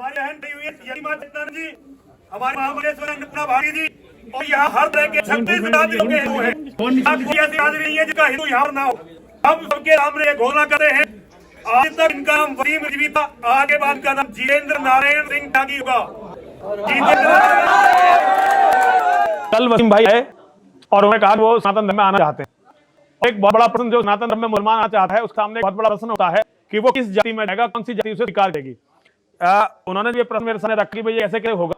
हमारे बहन भाई हुई यदि मां सत्यानंद जी, हमारे महाबलेश्वर अन्नपूर्णा भारती जी, और यहाँ हर तरह के 36 जातियों के हिंदू हैं। कोई ऐसी आदमी नहीं है जिसका हिंदू यहाँ ना हो। हम सबके सामने घोषणा करते हैं, आज तक इनका नाम वसीम जीविता, आगे बाद का नाम जितेंद्र नारायण सिंह त्यागी होगा। कल वसीम भाई है और उन्होंने कहा वो सनातन धर्म में आना चाहते हैं। एक बहुत बड़ा प्रश्न जो सनातन धर्म में मुसलमान आना चाहता है, उसके सामने बहुत बड़ा प्रश्न होता है कि वो किस जाति में जाएगा, कौन सी जाति उसे स्वीकार देगी। उन्होंने ये प्रश्न मेरे सामने रखा कि भाई ऐसे कैसे होगा।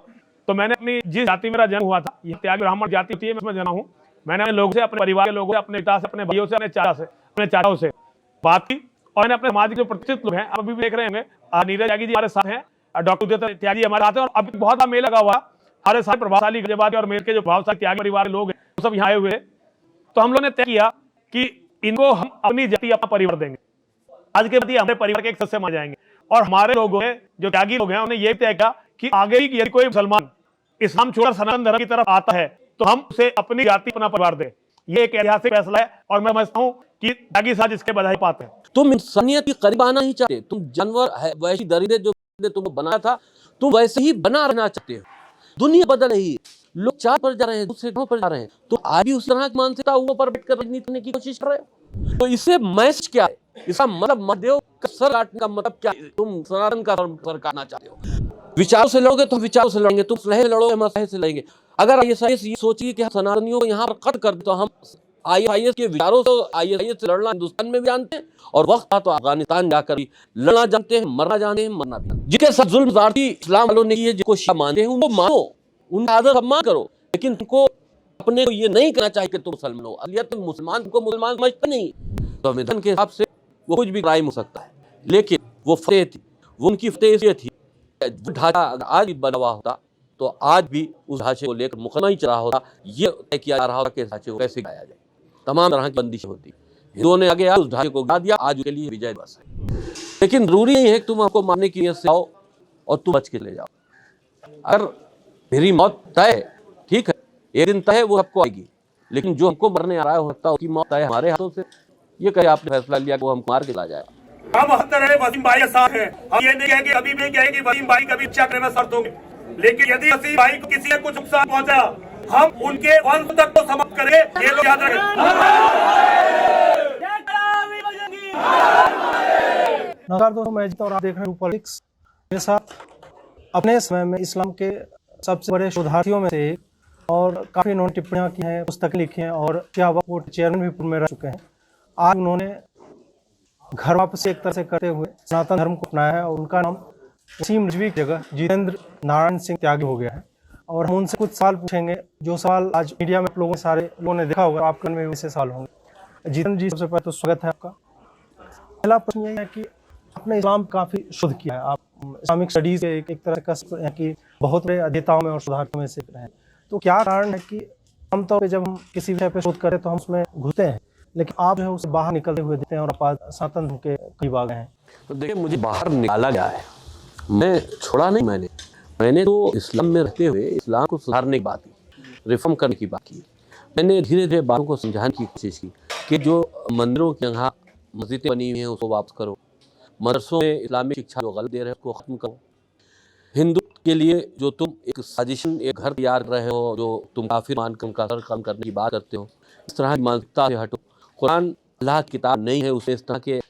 तो मैंने अपनी जिस जाति मेरा जन्म हुआ था, ये त्यागी ब्राह्मण जाति होती है, मैं उसमें जना हूँ। मैंने अपने लोगों से, अपने परिवार के लोगों से, अपने पिता से, अपने भाइयों से, अपने चाचाओं से बात की और मैंने अपने समाज के जो प्रतिष्ठित लोग हैं, आप अभी भी देख रहे होंगे, नीरज त्यागी जी हमारे साथ हैं, डॉक्टर उदय त्यागी हमारे साथ हैं, और अभी बहुत बड़ा मेला लगा हुआ हमारे साथ प्रभावशाली गाजियाबाद और मेरठ के जो प्रभावशाली त्यागी परिवार के लोग हैं, वो सब यहाँ आए हुए। तो हम लोगों ने तय किया कि इनको हम अपनी जाति, अपना परिवार देंगे। आज के बाद हमारे परिवार के एक सदस्य मान जाएंगे। और हमारे लोगों ने, जो त्यागी लोग हैं, उन्हें यह तय किया कि आगे ही यदि कोई मुसलमान इस्लाम छोड़कर सनातन धर्म की तरफ आता है तो हम उसे अपनी जाति, अपना परिवार दें। ये एक ऐतिहासिक फैसला है और मैं समझता हूँ कि त्यागी साहब इसके बधाई पाते हैं। तुम इंसानियत के करीब आना नहीं चाहते, तुम जानवर है, वैसी दरिद्र जो तुम बनाया था, तुम वैसे ही बना रहना चाहते हो। दुनिया बदल रही है, लोग चार पर जा रहे हैं, दूसरे पर जा रहे हैं, तो आज भी उस तरह की मानसिकता ऊपर बैठकर राजनीति करने की कोशिश कर रहे हो। तो इससे मैसेज क्या है? इसका मतलब महादेव का सर काटने का मतलब क्या है? तुम सनातन का सर काटना चाहते हो। विचारों से लड़ोगे तो विचारों से लड़ेंगे, तुम सलह लड़ोगे हम सलह से लड़ेंगे। अगर ये सोचिए कि सनातनियों को यहाँ पर कट कर दे तो हम ISIS के विचारों से, ISIS से लड़ना हिंदुस्तान में भी जानते हैं, और वक्त था तो अफगानिस्तान जाकर भी लड़ना जानते हैं, मरना जानते हैं, मरना भी। जिनके साथ जुल्म ज़्यादती इस्लाम वालों ने की, जिनको शिया मानते हैं, उनको मानो, उनका आदर सम्मान करो, लेकिन तुमको अपने को ये नहीं कहना चाहिए कि तुम मुसलमान हो। असलियत में मुसलमान को मुसलमान समझते नहीं। संविधान के हिसाब से वो कुछ भी क्राइम हो सकता है, लेकिन वो फतेह थी, वो उनकी फतेह ये थी। ढांचा आज भी बना हुआ होता तो आज भी उस ढांचे को लेकर मुकदमा ही चला होता, ये तय किया जा रहा होता कि ढांचे को कैसे गिराया जाए। तमाम तरह की बंदिशें होती, हिंदुओं ने आगे उस ढांचे को गिरा दिया, आज के लिए विजय बस है। लेकिन जरूरी नहीं है कि तुम हमको मारने की नीयत से आओ और तुम बच के ले जाओ। अगर मेरी मौत तय है, ठीक है, एक दिन तय है, वो सबको आएगी, लेकिन जो हमको मरने आ रहा है हो सकता है उसकी मौत तय हमारे हाथों से। ये कहे आपने फैसला लिया कि वो हम मार के ला जाए। हम हर तरह वसीम भाई के साथ हैं। हम ये नहीं कहेंगे, अभी भी कहेंगे वसीम भाई कभी इच्छा करने में शर्त होंगे, लेकिन यदि वसीम भाई को किसी ने कुछ नुकसान पहुंचा, हम उनके वंश तक तो समाप्त करेंगे, ये लोग याद रखें। नमस्कार दोस्तों, मैं जीता और आप देख रहे हैं पॉलिटिक्स। मेरे साथ अपने समय में इस्लाम के सबसे बड़े शोधार्थियों में से एक, और काफ़ी इन्होंने टिप्पणियाँ की हैं, पुस्तकें लिखी हैं, और क्या वक्फ चेयरमैन भी में रह चुके हैं। आज उन्होंने घर वापस एक तरह से करते हुए सनातन धर्म को अपनाया है, और उनका नाम वसीम रिजवी की जगह जितेंद्र नारायण सिंह त्यागी हो गया है। और हम उनसे कुछ सवाल पूछेंगे, जो सवाल आज मीडिया में लोगों सारे लोगों ने देखा होगा, आपके मन में वैसे सवाल होंगे। जितेंद्र जी, सबसे पहले तो स्वागत है आपका। पहला प्रश्न ये है कि आपने इस्लाम काफ़ी शोध किया है, आप इस्लामिक स्टडीज़ के एक तरह का कि बहुत बड़े अध्येताओं में और शोधार्थियों में से रहे। तो क्या कारण है कि आमतौर पर जब हम किसी विषय पर शोध करें तो हम उसमें घुसते हैं, लेकिन आप जो है उससे बाहर निकलते हुए देते हैं और सनातन धर्म के करीब आ गए हैं? तो देखिए, मुझे बाहर निकाला गया है, मैं छोड़ा नहीं। मैंने तो इस्लाम में रहते हुए इस्लाम को सुधारने की बात की, रिफॉर्म करने की बात की। मैंने धीरे धीरे बातों को समझाने की कोशिश की कि जो मंदिरों की जगह मस्जिदें बनी हुई हैं उसको वापस करो, मदरसों में इस्लामिक शिक्षा जो गलत दे रहे हो उसको ख़त्म करो, हिंदू के लिए जो तुम एक साजिशन, एक घर तैयार कर रहे हो, जो तुम काफिर मानकर उनका सर कम करने की बात करते हो, इस तरह की मानसिकता से हटो। कुरान अल्लाह की किताब नहीं है, उसमें इस तरह के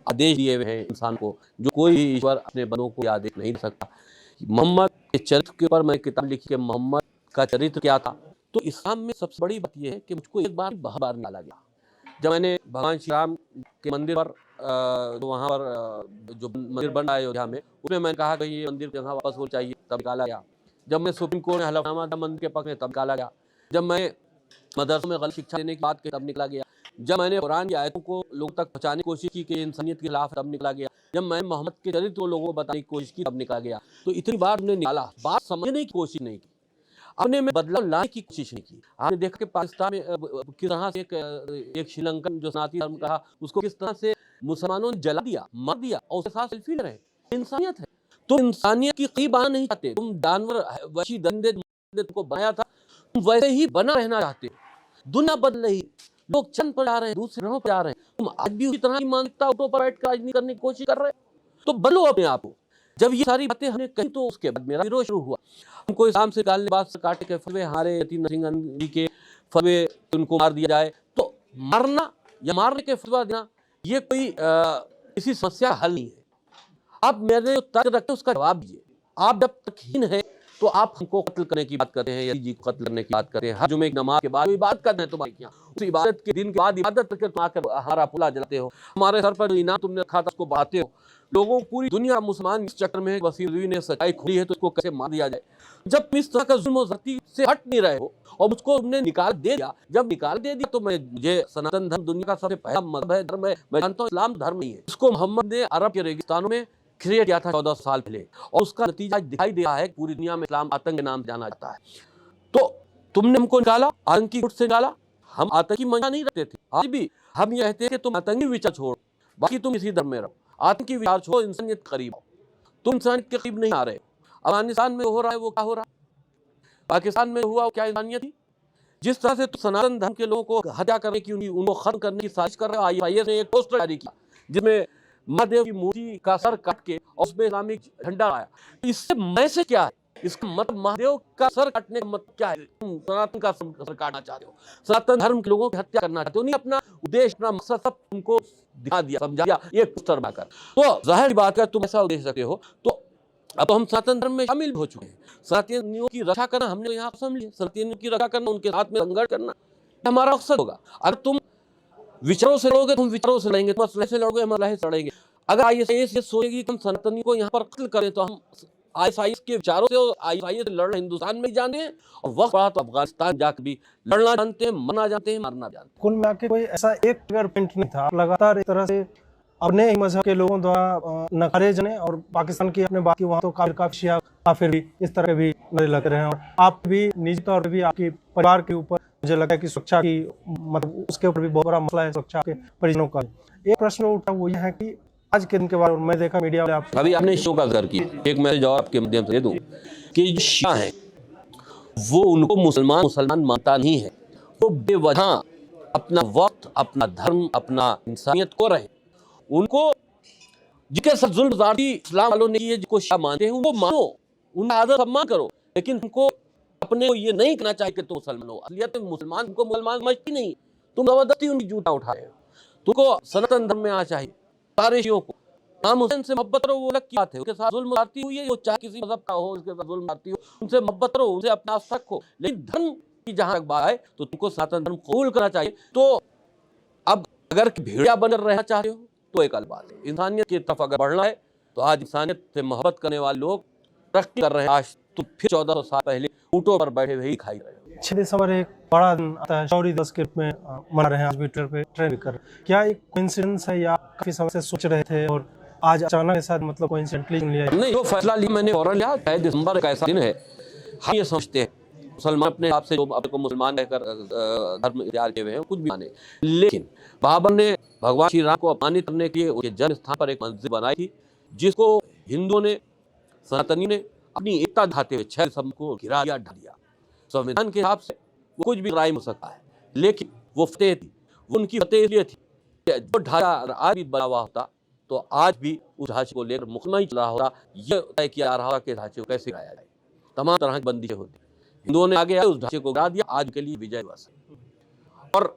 आदेश दिए हुए हैं इंसान को, जो कोई भी ईश्वर अपने बंदों को आदेश नहीं दे सकता। मोहम्मद के चरित्र के ऊपर मैंने किताब लिखी कि मोहम्मद का चरित्र क्या था। तो इस्लाम में सबसे बड़ी बात यह है कि मुझको एक बार बार निकाला गया। जब मैंने भगवान श्री राम के मंदिर पर तो वहाँ पर जो मंदिर बन रहा है अयोध्या में, उसमें मैंने कहा कि ये मंदिर जगह वापस होना चाहिए, तब निकाला गया। जब मैं सुप्रीम कोर्ट में हलफनामा था मंदिर के पक्ष में, तब निकाला गया। जब मैं मदरसों में गलत शिक्षा देने की बात की, तब निकला गया। जब मैंने कुरान की आयतों को लोगों तक पहुँचाने की कोशिश की कि इंसानियत के खिलाफ, तब निकला गया। जब मैंने मोहम्मद के चरित्र को लोगों को बताने की कोशिश की, तब निकला गया। तो इतनी बार हमने निकाला, बात समझने की कोशिश नहीं की, अपने में बदलाव लाने की कोशिश नहीं की। आपने देखा कि पाकिस्तान में किस तरह से एक श्रीलंकन जो सनातनी धर्म कहा, उसको किस तरह से मुसलमानों ने जला दिया, मार दिया, और उसके साथ सेल्फी ले रहे। इंसानियत है, तुम इंसानियत की करीब आना नहीं चाहते, तुम जानवर वशी दंदे को बनाया था, तुम वैसे ही बना रहना चाहते हो। दुनिया बदल रही, लोग चंद पर जा रहे हैं, दूसरे ग्रहों पर जा रहे हैं, तुम आज भी उसी तरह की मानसिकता पर बैठ कर राजनीति करने की कोशिश कर रहे हो। तो बदलो अपने आप को। जब ये सारी बातें हमने कही तो उसके बाद मेरा विरोध शुरू हुआ। हमको इस्लाम से निकालने बाद से काटे के फलवे हमारे यतीम नरसिंह गांधी के फलवे उनको मार दिया जाए, तो मारना या मारने के फतवा देना ये कोई किसी समस्या का हल नहीं है। आप मेरे जो तर्क रखते उसका जवाब दीजिए। आप जब तर्कहीन है तो आप हमको कत्ल करने की बात करते हैं, यजीद जी को कत्ल करने की बात करते हैं, हर जुमे की नमाज के बाद इबादत करते हैं तुम्हारी क्या, उस इबादत के दिन के बाद इबादत करके तुम आकर हमारा पुला जलाते हो, हमारे सर पर जो इनाम तुमने रखा था उसको बढ़ाते हो। लोगों पूरी दुनिया मुसलमान इस चक्कर में है, वसीर ने सच्चाई खोली है तो उसको कैसे मार दिया जाए। जब तुम इस तरह का जुल्म और ज़्यादती से हट नहीं रहे हो और मुझको तुमने निकाल दे दिया, जब निकाल दे दिया तो मुझे सनातन धर्म दुनिया का सबसे पहला मजहब है, धर्म है, मैं जानता हूँ इस्लाम धर्म नहीं है। इसको मोहम्मद ने अरब के रेगिस्तानों में क्रिएट किया था 14 साल पहले, और उसका नतीजा दिखाई दे रहा है पूरी दुनिया में इस्लाम आतंक के नाम से जाना जाता है। तो तुमने हमको निकाला, आतंकी गुट से निकाला, हम आतंकी मजा नहीं रखते थे, आज भी हम ये कहते हैं कि तुम आतंकी विचार छोड़ो, बाकी तुम इसी धर्म में रहो, आतंकी विचार छोड़ो, इंसानियत करीब आओ। तुम इंसानियत के करीब नहीं आ रहे हो। अफगानिस्तान में हो रहा है वो क्या हो रहा है, पाकिस्तान में हुआ क्या इंसानियत थी। जिस तरह से तुम सनातन धर्म के लोगों को हत्या करने की, उनको खत्म करने की साजिश कर रहे हो। ISIS ने एक पोस्टर जारी किया जिसमें महादेव की मूर्ति का सर काट के और उसमें इस्लामिक झंडा आया। इससे मैसेज क्या है, इसका मतलब महादेव का सर काटने का मतलब क्या है, तुम सनातन का सर काटना चाहते हो, सनातन धर्म के लोगों की हत्या करना चाहते हो। नहीं, अपना उद्देश्य अपना मकसद सब तुमको दिखा दिया, समझा दिया एक पोस्टर बनाकर। तो जाहिर बात है तुम ऐसा उद्देश्य रखते हो। तो अब तो हम सनातन धर्म में शामिल हो चुके हैं। सनातनियों की रक्षा करना हमने यहाँ समझ लिया, सनातनियों की रक्षा करना, उनके साथ में संघर्ष करना हमारा मकसद होगा। अगर तुम विचारों से लड़ोगे तुम विचारों से लड़ेंगे, तुम असलहे से लड़ोगे हम असलहे से लड़ेंगे। अगर ISIS ये सोचेगी कि हम सनातनियों को यहाँ पर कत्ल करें तो हम ISIS के विचारों से और ISIS से लड़ना हिंदुस्तान में ही जानते हैं, और वक्त पड़ा तो अफगानिस्तान जाकर भी लड़ना जानते हैं, मरना जानते हैं, मारना जानते हैं। कुल मिला के कोई ऐसा एक ट्रिगर पॉइंट नहीं था, आप लगातार एक तरह से अपने ही मजहब के लोगों द्वारा नकारे जाने, और पाकिस्तान की अपने बाकी वहाँ तो काफी शिया काफिर भी इस तरह के भी नजर लग रहे हैं। और आप भी निजी तौर पर भी आपके परिवार के ऊपर मुझे लगता है कि सुरक्षा की मतलब उसके ऊपर भी बहुत बड़ा मसला है, सुरक्षा के परिजनों का। एक प्रश्न उठा वो ये है कि आज के दिन के बाद, और मैं देखा मीडिया वाले आप अभी आपने शो का जिक्र किया, एक मैसेज और आपके माध्यम से दे दूं कि जो शिया हैं वो उनको मुसलमान मानता नहीं है, वो बेवजह अपना वक्त, अपना धर्म, अपना इंसानियत को रहे। उनको जिनके साथ जुल्म ज़्यादती इस्लाम वालों ने किए, जिनको शिया मानते हैं उनको मानो, उनका आदर सम्मान करो, लेकिन उनको अपने को ये नहीं कहना चाहिए कि तुम मुसलमान हो। असलियत में मुसलमान उनको मुसलमान समझती नहीं, तुम जबरदस्ती उनकी जूता उठा रहे हो। तुमको सनातन धर्म में आना चाहिए। सारे शियों को इमाम हुसैन से मोहब्बत करो, वो अलग की बात है, उनके साथ जुल्म आती हुई है, वो चाहे किसी मजहब का हो, उसके साथ जुल्म आती हो, उनसे मोहब्बत करो, उनसे अपना आस्था रखो, लेकिन धर्म की जहाँ तक बात है तो तुमको सनातन धर्म कबूल करना चाहिए। तो अब अगर भेड़िया बनकर रहना चाहते हो तो एक अलग बात है, इंसानियत की तरफ अगर बढ़ना है तो आज इंसानियत से मोहब्बत करने वाले लोग तरक्की कर रहे हैं। आज तो फिर 1400 साल पहले ऊँटों पर बैठे हुए ही खाई रहे हो। 6 दिसंबर एक बड़ा दिन आता है, शौर्य दिवस के रूप में मना रहे हैं, आज भी ट्विटर पे ट्रेंड कर। क्या एक कोइंसिडेंस है या काफी समय से सोच रहे थे और आज अचानक के साथ मतलब कोइंसिडेंटली चुन लिया? नहीं, जो फैसला लिया मैंने फौरन लिया। 6 दिसंबर एक ऐसा दिन है, हम ये समझते हैं मुसलमान अपने आप से जो अपने को मुसलमान कहकर धर्म इख्तियार किए हुए हैं कुछ भी माने, लेकिन बाबर ने भगवान श्री राम को अपमानित करने के लिए उनके जन्म स्थान पर एक मस्जिद बनाई थी, जिसको हिंदुओं ने, सनातनी ने अपनी एकता दिखाते हुए 6 दिसंबर को गिरा दिया, ढा दिया। संविधान के हिसाब से वो कुछ भी राय हो सकता है, लेकिन वो फतेह थी, वो उनकी फतेह इसलिए थी कि जो ढांचा आज भी बना हुआ होता तो आज भी उस ढांचे को लेकर मुकदमा ही चल रहा होता, ये तय किया जा रहा होता कि ढांचे को कैसे गिराया जाए। तमाम तरह की बंदिशें होती, हिंदुओं ने आगे आए उस ढांचे को गिरा दिया, आज के लिए विजय दिवस है। और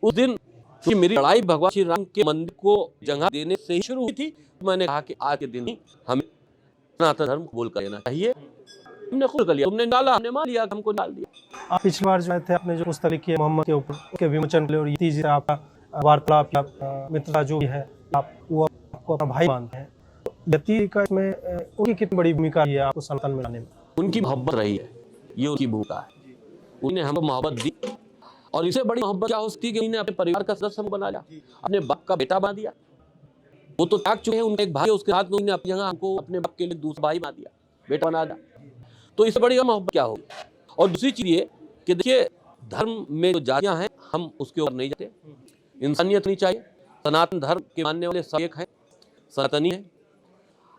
उस दिन क्योंकि मेरी लड़ाई भगवान श्री राम के मंदिर को जगह देने से ही शुरू हुई थी, तो मैंने कहा कि आज के दिन ही हमें सनातन धर्म कबूल कर लेना चाहिए। हमने खुद कर लिया, तुमने डाला, हमने मान लिया, हमको डाल दिया। आप पिछली बार जो थे आपने जो पुस्तक लिखी है मोहम्मद के ऊपर, उसके विमोचन के लिए, और ये तीसरा आपका वार्तालाप या मित्रता जो भी है, आप वो आपको अपना भाई मानते हैं, तो यती का इसमें उनकी कितनी बड़ी भूमिका है आपको सनातन में लाने में? उनकी मोहब्बत रही है, ये उनकी भूमिका है, उन्हें हमको मोहब्बत दी। और इससे बड़ी मोहब्बत क्या हो सकती है कि उन्हें अपने परिवार का सदस्य बना लिया, अपने बाप का बेटा बना दिया। वो तो त्याग चुके हैं, उनके एक भाई है, उसके साथ में उन्हें अपनी जगह हमको अपने बाप के लिए दूसरा भाई बना दिया, बेटा बना दिया। तो इससे बड़ी मोहब्बत क्या होगी? और दूसरी चीज़ ये कि देखिए, धर्म में जो जातियाँ हैं हम उसके ऊपर नहीं जाते, इंसानियत नहीं चाहिए। सनातन धर्म के मानने वाले सब एक हैं, सनातनी हैं।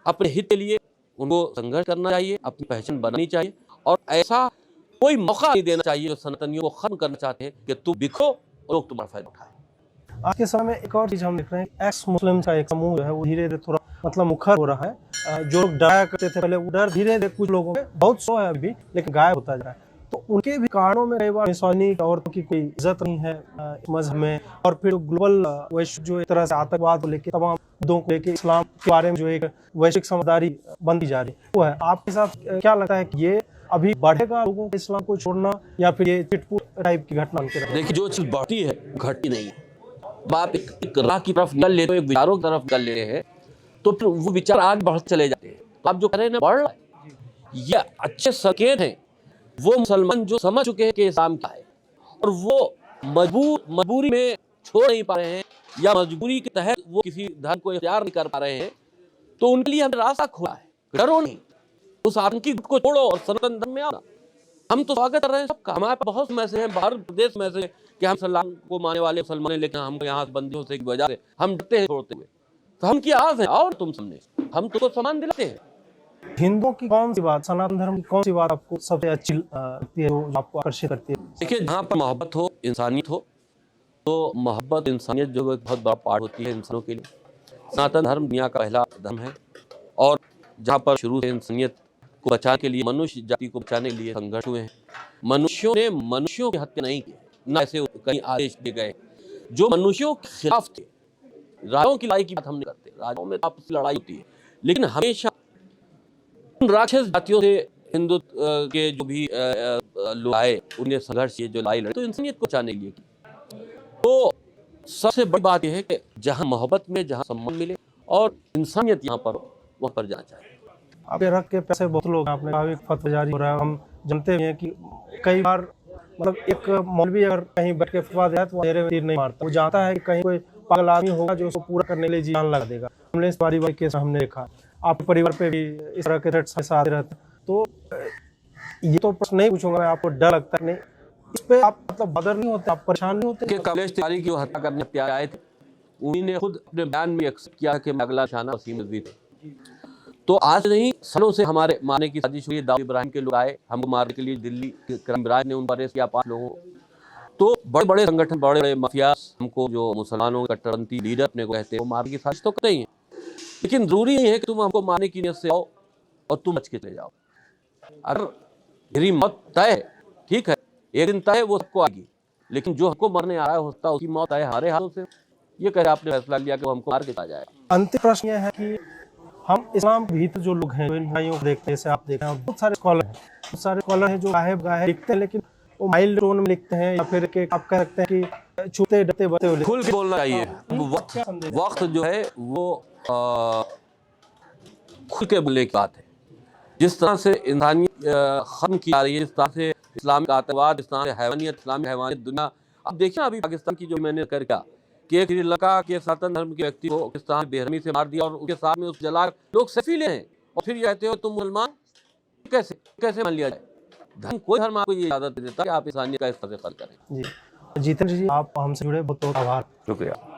अपने हित के लिए उनको संघर्ष करना चाहिए, अपनी पहचान बनानी चाहिए, और ऐसा कोई मौका नहीं देना चाहिए जो सनातनियों को खत्म करना चाहते हैं कि तुम बिखरो और लोग तुम्हारा फायदा उठाए। आज के समय में एक और चीज़ हम देख रहे हैं, एक्स मुस्लिम का एक समूह जो है वो धीरे धीरे थोड़ा मतलब मुखर हो रहा है, जो लोग डराया करते थे पहले, वो डर धीरे धीरे कुछ लोगों में बहुत सो है अभी, लेकिन गायब होता जा रहा है। तो उनके भी कारणों में कई बार मिसोजिनी औरतों की कोई इज्जत नहीं है इस मजहब में, और फिर ग्लोबल वैश्विक जो एक तरह से आतंकवाद को लेकर, तमाम मुद्दों को लेकर इस्लाम के बारे में जो एक वैश्विक समझदारी बनती जा रही वो है। आपके साथ क्या लगता है कि ये अभी बढ़ेगा लोगों को इस्लाम को छोड़ना, या फिर ये चिटपुट टाइप की घटना उनके रहे? देखिए, जो चीज बढ़ती है घटती नहीं है। अब आप एक राह की तरफ निकल लेते हो, एक विचारों की तरफ निकल लेते हैं, तो फिर वो विचार आगे बढ़ चले जाते हैं। आप जो कह रहे हैं ना, बढ़ रहा है, ये अच्छे संकेत हैं। वो मुसलमान जो समझ चुके हैं कि इस्लाम क्या है, और वो मजबूरी में छोड़ नहीं पा रहे हैं, या मजबूरी के तहत वो किसी धर्म को इख्तियार नहीं कर पा रहे हैं, तो उनके लिए हमने रास्ता खोला है। डरो नहीं, उस आतंकी गुट को छोड़ो और सनातन धर्म में आओ। हम तो स्वागत कर रहे हैं सबका। हमारे पास बहुत मैसेज हैं बाहर प्रदेश में से कि हम सलाम को मानने वाले मुसलमान हैं, लेकिन हम यहाँ बंदियों से की वजह से हम डरते हैं छोड़ते हुए। तो हम की आस है, और तुम सामने हम तुमको सम्मान दिलाते हैं। हिंदुओं की कौन सी बात, सनातन धर्म की कौन सी बात आपको सबसे अच्छी लगती है, जो आपको आकर्षित करती है? देखिए, जहाँ पर मोहब्बत हो, इंसानियत हो, तो मोहब्बत इंसानियत जो एक बहुत बड़ा पार्ट होती है इंसानों के लिए। सनातन धर्म दुनिया का पहला धर्म है, और जहाँ पर शुरू से इंसानियत को बचाने के लिए, मनुष्य जाति को बचाने के लिए संघर्ष हुए हैं। मनुष्यों ने मनुष्यों की हत्या नहीं की, न ऐसे कई आदेश दिए गए जो मनुष्यों के खिलाफ थे। राजाओं की लड़ाई की बात हम नहीं करते, राजाओं में आपस में लड़ाई होती है, लेकिन हमेशा उन राक्षस जातियों से हिंदुत्व के जो भी लोग आए, उन्हें संघर्ष किए, जो लड़ाई लड़े, तो इंसानियत को बचाने के लिए की। तो सबसे बड़ी बात यह है कि जहाँ मोहब्बत में जहाँ सम्मान मिले और इंसानियत यहाँ पर, वहाँ पर जाना चाहिए। आपके रख के पैसे बहुत लोग हैं, आपने कहा भी फतवा जारी हो रहा है, हम जानते हैं कि कई बार मतलब एक मौलवी अगर कहीं बैठ के फतवा दे तो वो चेहरे में तीर नहीं मारता, वो जानता है कि कहीं कोई पागल आदमी होगा जो उसको पूरा करने के लिए जान लगा देगा। हमने इस पारिवारिक केस हमने देखा, आपके परिवार पे भी इस तरह के थ्रेट्स आते रहते। तो ये तो प्रश्न नहीं पूछूंगा मैं, आपको डर लगता है नहीं इस पे, आप मतलब बदर नहीं होते, आप परेशान नहीं होते? कमलेश तिवारी की हत्या करने प्यार आए थे, उन्हीं ने खुद अपने बयान में एक्सेप्ट किया कि मैं अगला निशाना वसीम नजवी थे। तो आज नहीं, सालों से हमारे मारने की साजिश हुई। दाऊद इब्राहिम के लोग आए हमको मारने के लिए, दिल्ली क्राइम ब्रांच ने उन पर अरेस्ट किया 5 लोगों को। तो बड़े बड़े संगठन, बड़े बड़े माफियास हमको, जो मुसलमानों के कट्टरपंथी लीडर अपने को कहते हैं, वो मारने की साजिश तो करते ही हैं, लेकिन जरूरी नहीं है कि तुम हमको मारने की नीयत से आओ और तुम बच के चले जाओ। अगर मेरी मौत तय, ठीक है, एक दिन तय वो सबको आएगी, लेकिन जो हमको मरने आ रहा है होता उसकी मौत आए हमारे हाथों से, ये कह आपने फैसला लिया कि वो हमको मार के आ जाए। अंतिम प्रश्न यह है कि हम इस्लाम के भीतर जो लोग हैं, जो इन भाइयों को देखते हैं, जैसे आप देख रहे हैं, बहुत सारे स्कॉलर हैं जो गाहे लिखते हैं, लेकिन वो माइल्ड टोन में लिखते हैं, या फिर कि आप कह सकते हैं कि छूते डरते बते हुए खुल के बोलना चाहिए। वक्त जो है वो खुल के बोलने की बात है। जिस तरह से इंसानियत खत्म की जा रही है, जिस तरह से इस्लामिक आतंकवाद, इस तरह से हैवानियत, इस्लामिक हैवानियत दुनिया, अब देखिए अभी पाकिस्तान की जो मैंने कर क्या कि श्रीलंका के सनातन धर्म के व्यक्ति को किस तरह बेरहमी से मार दिया, और उसके साथ में उस जला लोग सेल्फी ले हैं, और फिर ये कहते हो तुम मुसलमान, कैसे मान लिया जाए? धर्म, कोई धर्म आपको ये इजाजत नहीं देता कि आप इंसानियत का इस तरह से खर्च करें। जी, जितेंद्र जी, आप हमसे जुड़े बहुत बहुत आभार। शुक्रिया।